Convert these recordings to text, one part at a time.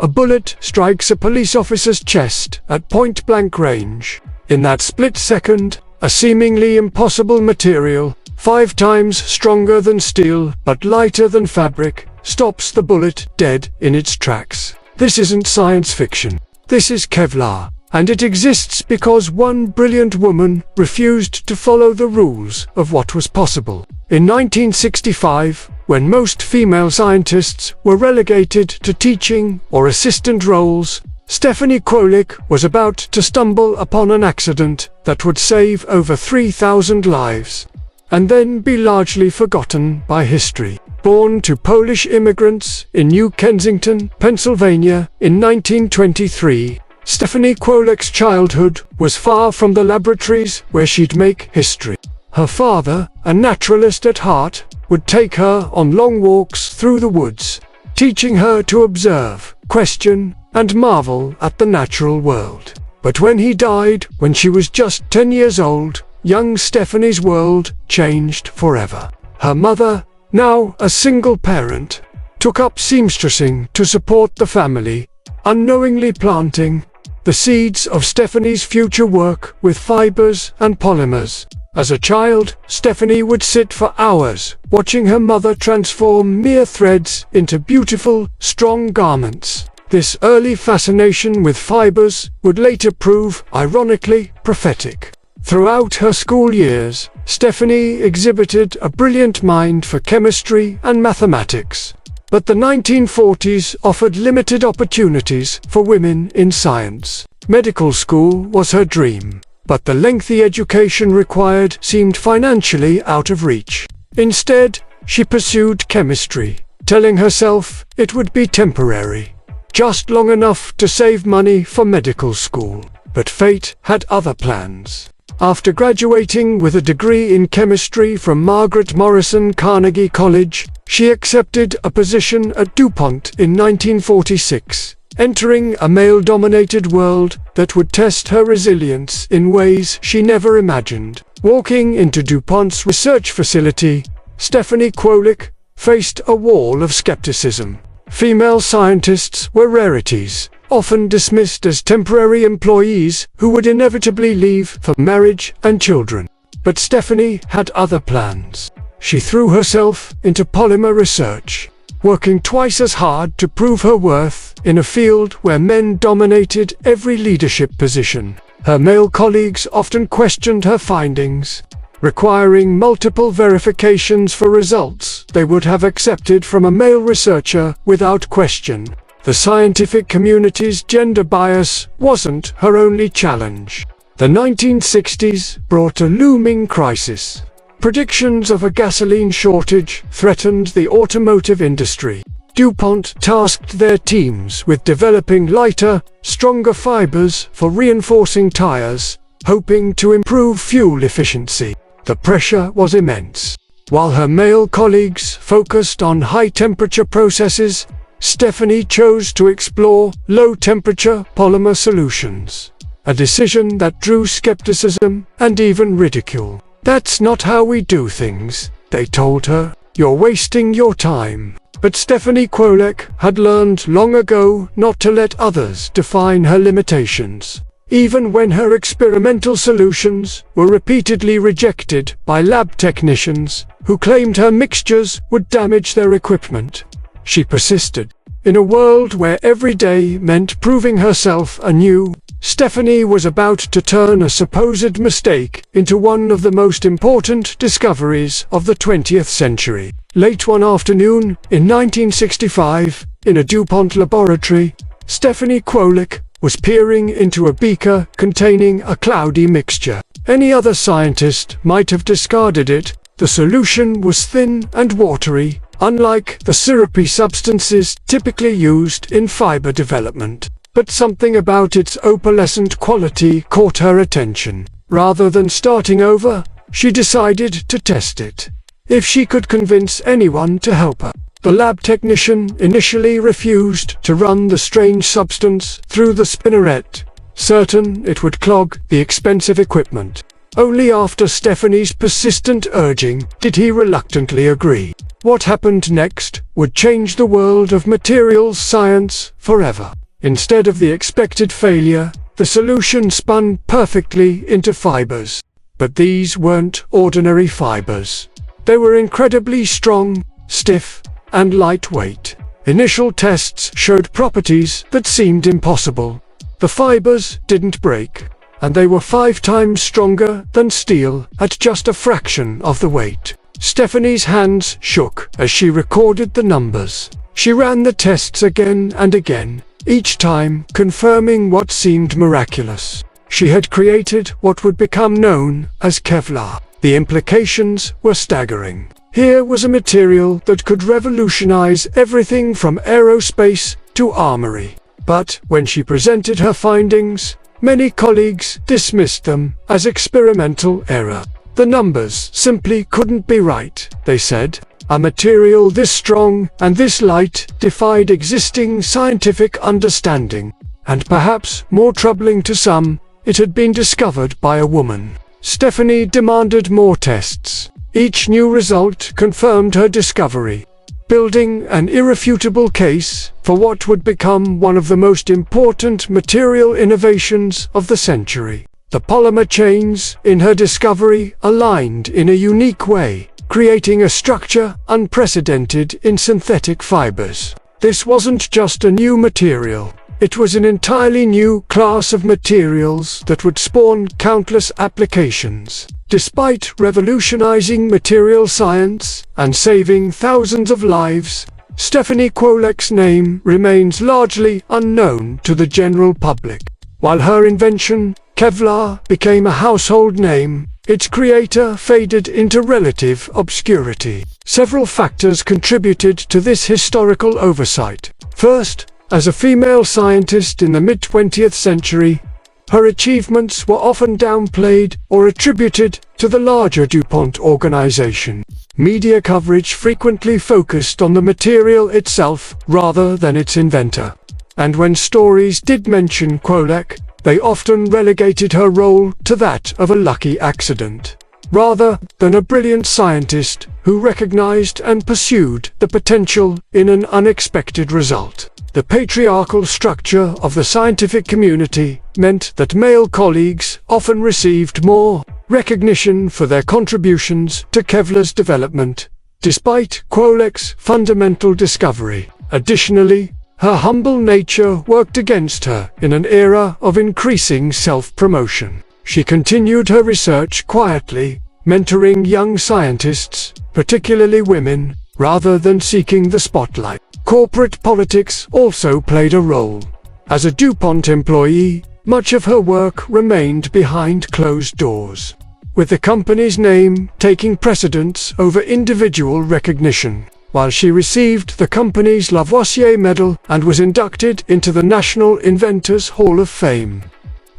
A bullet strikes a police officer's chest at point-blank range. In that split second, a seemingly impossible material, 5 times stronger than steel but lighter than fabric, stops the bullet dead in its tracks. This isn't science fiction. This is Kevlar, and it exists because one brilliant woman refused to follow the rules of what was possible. In 1965, when most female scientists were relegated to teaching or assistant roles, Stephanie Kwolek was about to stumble upon an accident that would save over 3,000 lives, and then be largely forgotten by history. Born to Polish immigrants in New Kensington, Pennsylvania, in 1923, Stephanie Kwolek's childhood was far from the laboratories where she'd make history. Her father, a naturalist at heart, would take her on long walks through the woods, teaching her to observe, question, and marvel at the natural world. But when he died, when she was just 10 years old, young Stephanie's world changed forever. Her mother, now a single parent, took up seamstressing to support the family, unknowingly planting the seeds of Stephanie's future work with fibers and polymers. As a child, Stephanie would sit for hours, watching her mother transform mere threads into beautiful, strong garments. This early fascination with fibers would later prove, ironically, prophetic. Throughout her school years, Stephanie exhibited a brilliant mind for chemistry and mathematics. But the 1940s offered limited opportunities for women in science. Medical school was her dream, but the lengthy education required seemed financially out of reach. Instead, she pursued chemistry, telling herself it would be temporary, just long enough to save money for medical school. But fate had other plans. After graduating with a degree in chemistry from Margaret Morrison Carnegie College, she accepted a position at DuPont in 1946, entering a male-dominated world that would test her resilience in ways she never imagined. Walking into DuPont's research facility, Stephanie Kwolek faced a wall of skepticism. Female scientists were rarities, often dismissed as temporary employees who would inevitably leave for marriage and children. But Stephanie had other plans. She threw herself into polymer research, working twice as hard to prove her worth in a field where men dominated every leadership position. Her male colleagues often questioned her findings, requiring multiple verifications for results they would have accepted from a male researcher without question. The scientific community's gender bias wasn't her only challenge. The 1960s brought a looming crisis. Predictions of a gasoline shortage threatened the automotive industry. DuPont tasked their teams with developing lighter, stronger fibers for reinforcing tires, hoping to improve fuel efficiency. The pressure was immense. While her male colleagues focused on high-temperature processes, Stephanie chose to explore low-temperature polymer solutions, a decision that drew skepticism and even ridicule. "That's not how we do things," they told her. "You're wasting your time." But Stephanie Kwolek had learned long ago not to let others define her limitations. Even when her experimental solutions were repeatedly rejected by lab technicians who claimed her mixtures would damage their equipment, she persisted. In a world where every day meant proving herself anew, Stephanie was about to turn a supposed mistake into one of the most important discoveries of the 20th century. Late one afternoon, in 1965, in a DuPont laboratory, Stephanie Kwolek was peering into a beaker containing a cloudy mixture. Any other scientist might have discarded it. The solution was thin and watery, unlike the syrupy substances typically used in fiber development. But something about its opalescent quality caught her attention. Rather than starting over, she decided to test it. If she could convince anyone to help her. The lab technician initially refused to run the strange substance through the spinneret, certain it would clog the expensive equipment. Only after Stephanie's persistent urging did he reluctantly agree. What happened next would change the world of materials science forever. Instead of the expected failure, the solution spun perfectly into fibers. But these weren't ordinary fibers. They were incredibly strong, stiff, and lightweight. Initial tests showed properties that seemed impossible. The fibers didn't break, and they were 5 times stronger than steel at just a fraction of the weight. Stephanie's hands shook as she recorded the numbers. She ran the tests again and again, each time confirming what seemed miraculous. She had created what would become known as Kevlar. The implications were staggering. Here was a material that could revolutionize everything from aerospace to armory. But when she presented her findings, many colleagues dismissed them as experimental error. The numbers simply couldn't be right, they said. A material this strong and this light defied existing scientific understanding. And perhaps more troubling to some, it had been discovered by a woman. Stephanie demanded more tests. Each new result confirmed her discovery, building an irrefutable case for what would become one of the most important material innovations of the century. The polymer chains in her discovery aligned in a unique way, creating a structure unprecedented in synthetic fibers. This wasn't just a new material. It was an entirely new class of materials that would spawn countless applications. Despite revolutionizing material science and saving thousands of lives, Stephanie Kwolek's name remains largely unknown to the general public. While her invention, Kevlar, became a household name, its creator faded into relative obscurity. Several factors contributed to this historical oversight. First, as a female scientist in the mid-20th century, her achievements were often downplayed or attributed to the larger DuPont organization. Media coverage frequently focused on the material itself rather than its inventor. And when stories did mention Kwolek, they often relegated her role to that of a lucky accident, rather than a brilliant scientist who recognized and pursued the potential in an unexpected result. The patriarchal structure of the scientific community meant that male colleagues often received more recognition for their contributions to Kevlar's development, despite Kwolek's fundamental discovery. Additionally, her humble nature worked against her in an era of increasing self-promotion. She continued her research quietly, mentoring young scientists, particularly women, rather than seeking the spotlight. Corporate politics also played a role. As a DuPont employee, much of her work remained behind closed doors, with the company's name taking precedence over individual recognition. While she received the company's Lavoisier Medal and was inducted into the National Inventors Hall of Fame.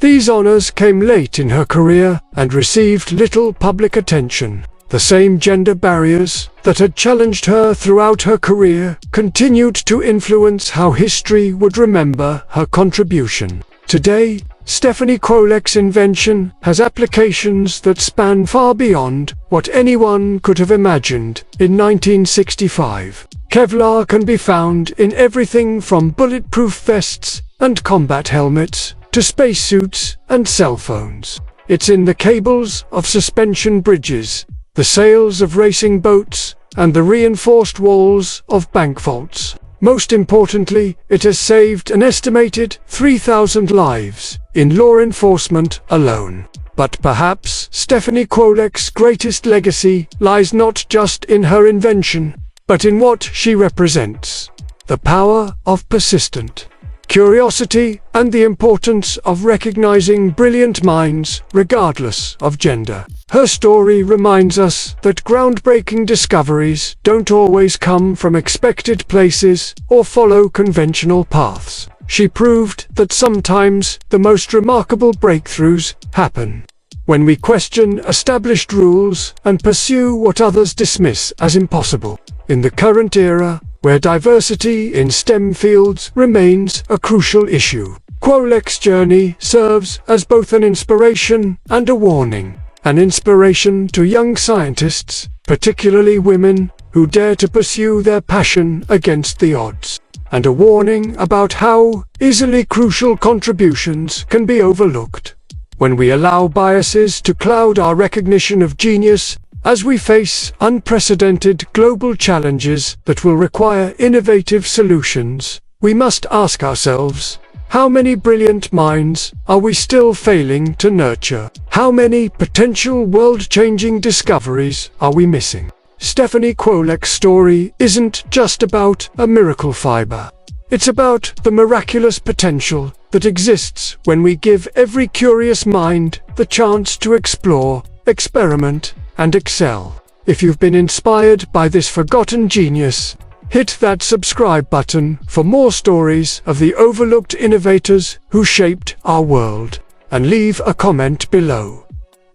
These honors came late in her career and received little public attention. The same gender barriers that had challenged her throughout her career continued to influence how history would remember her contribution. Today, Stephanie Kwolek's invention has applications that span far beyond what anyone could have imagined in 1965. Kevlar can be found in everything from bulletproof vests and combat helmets to spacesuits and cell phones. It's in the cables of suspension bridges, the sails of racing boats, and the reinforced walls of bank vaults. Most importantly, it has saved an estimated 3,000 lives in law enforcement alone. But perhaps Stephanie Kwolek's greatest legacy lies not just in her invention, but in what she represents: the power of persistent curiosity and the importance of recognizing brilliant minds regardless of gender. Her story reminds us that groundbreaking discoveries don't always come from expected places or follow conventional paths. She proved that sometimes the most remarkable breakthroughs happen when we question established rules and pursue what others dismiss as impossible. In the current era, where diversity in STEM fields remains a crucial issue, Kwolek's journey serves as both an inspiration and a warning. an inspiration to young scientists, particularly women, who dare to pursue their passion against the odds, and a warning about how easily crucial contributions can be overlooked when we allow biases to cloud our recognition of genius. As we face unprecedented global challenges that will require innovative solutions, we must ask ourselves, how many brilliant minds are we still failing to nurture? How many potential world-changing discoveries are we missing? Stephanie Kwolek's story isn't just about a miracle fiber. It's about the miraculous potential that exists when we give every curious mind the chance to explore, experiment, and excel. If you've been inspired by this forgotten genius, hit that subscribe button for more stories of the overlooked innovators who shaped our world, and leave a comment below.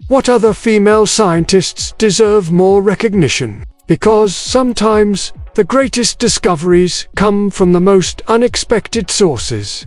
What other female scientists deserve more recognition? Because sometimes the greatest discoveries come from the most unexpected sources.